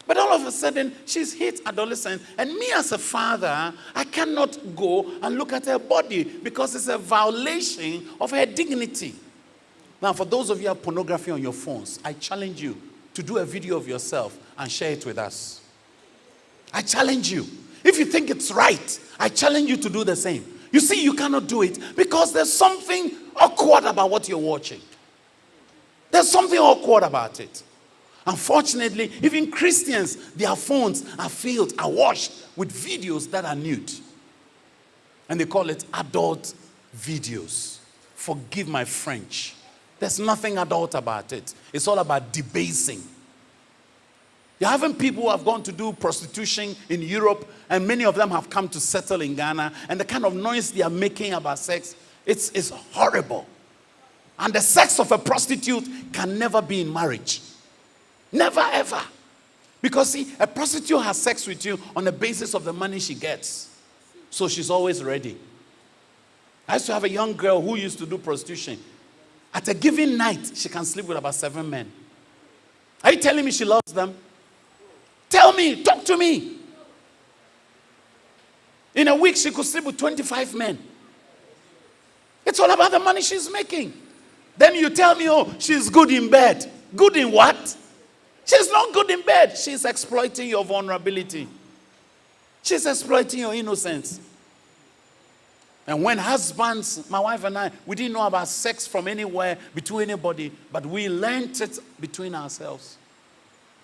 But all of a sudden, she's hit adolescence. And me as a father, I cannot go and look at her body because it's a violation of her dignity. Now, for those of you who have pornography on your phones, I challenge you to do a video of yourself and share it with us. I challenge you. If you think it's right, I challenge you to do the same. You see, you cannot do it because there's something awkward about what you're watching. There's something awkward about it. Unfortunately, even Christians, their phones are filled, are washed with videos that are nude. And they call it adult videos. Forgive my French. There's nothing adult about it. It's all about debasing. You're having people who have gone to do prostitution in Europe, and many of them have come to settle in Ghana, and the kind of noise they are making about sex, it's horrible. And the sex of a prostitute can never be in marriage. Never, ever. Because, see, a prostitute has sex with you on the basis of the money she gets. So she's always ready. I used to have a young girl who used to do prostitution. At a given night, she can sleep with about 7 men. Are you telling me she loves them? Tell me, talk to me. In a week, she could sleep with 25 men. It's all about the money she's making. Then you tell me, oh, she's good in bed. Good in what? She's not good in bed. She's exploiting your vulnerability. She's exploiting your innocence. And when husbands, my wife and I, we didn't know about sex from anywhere, between anybody, but we learned it between ourselves.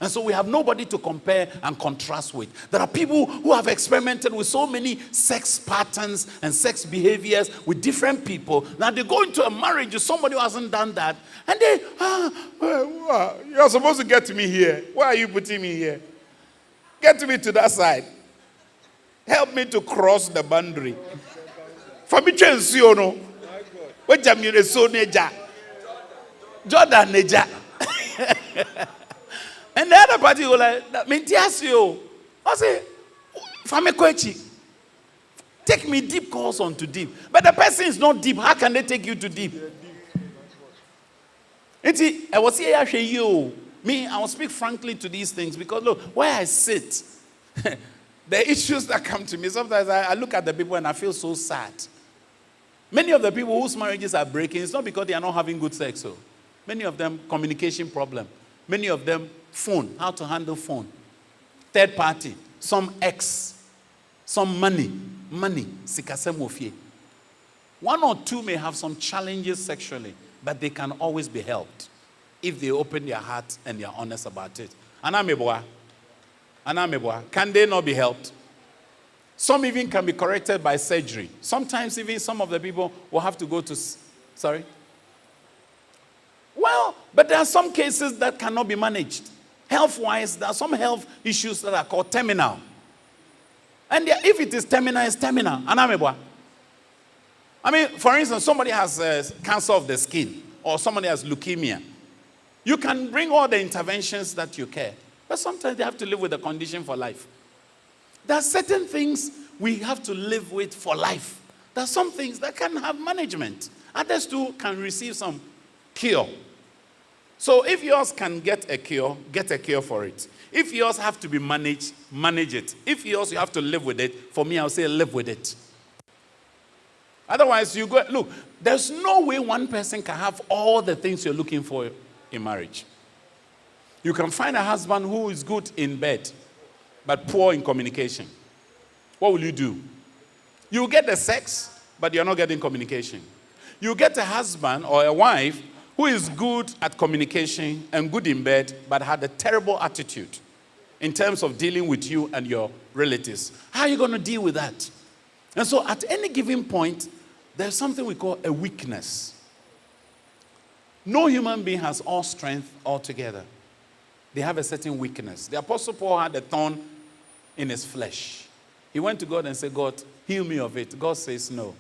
And so we have nobody to compare and contrast with. There are people who have experimented with so many sex patterns and sex behaviors with different people. Now they go into a marriage with somebody who hasn't done that. And they, you're supposed to get me here. Why are you putting me here? Get me to that side. Help me to cross the boundary. For me, Jordan Neja. And the other party will like, I say, take me deep calls on to deep. But the person is not deep. How can they take you to deep? I was here, me, I will speak frankly to these things because look, where I sit, the issues that come to me, sometimes I look at the people and I feel so sad. Many of the people whose marriages are breaking, it's not because they are not having good sex. So many of them, communication problem. Many of them, phone, how to handle phone. Third party, some ex, some money, sikasem. One or two may have some challenges sexually, but they can always be helped if they open their heart and they are honest about it. Anameboa, can they not be helped? Some even can be corrected by surgery. Sometimes even some of the people will have to go to, sorry? Well, but there are some cases that cannot be managed. Health-wise, there are some health issues that are called terminal. And if it is terminal, it's terminal. I mean, for instance, somebody has cancer of the skin or somebody has leukemia. You can bring all the interventions that you care, but sometimes they have to live with the condition for life. There are certain things we have to live with for life. There are some things that can have management. Others too can receive some cure. So if yours can get a cure for it. If yours have to be managed, manage it. If yours you have to live with it, for me I'll say live with it. Otherwise you go, look, there's no way one person can have all the things you're looking for in marriage. You can find a husband who is good in bed, but poor in communication. What will you do? You get the sex, but you're not getting communication. You get a husband or a wife who is good at communication and good in bed, but had a terrible attitude in terms of dealing with you and your relatives. How are you going to deal with that? And so at any given point, there's something we call a weakness. No human being has all strength altogether. They have a certain weakness. The Apostle Paul had a thorn in his flesh. He went to God and said, God, heal me of it. God says, no.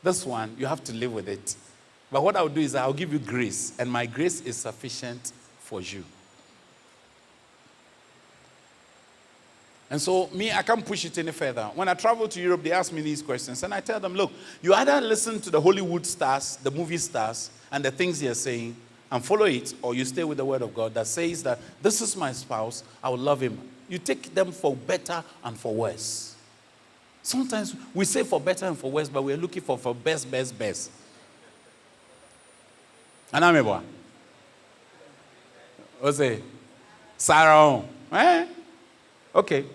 This one, you have to live with it. But what I'll do is I'll give you grace, and my grace is sufficient for you. And so, me, I can't push it any further. When I travel to Europe, they ask me these questions, and I tell them, look, you either listen to the Hollywood stars, the movie stars, and the things they're saying, and follow it, or you stay with the word of God that says that this is my spouse, I will love him. You take them for better and for worse. Sometimes we say for better and for worse, but we're looking for best. And I'm able. What's it? Sarah. Eh? Okay.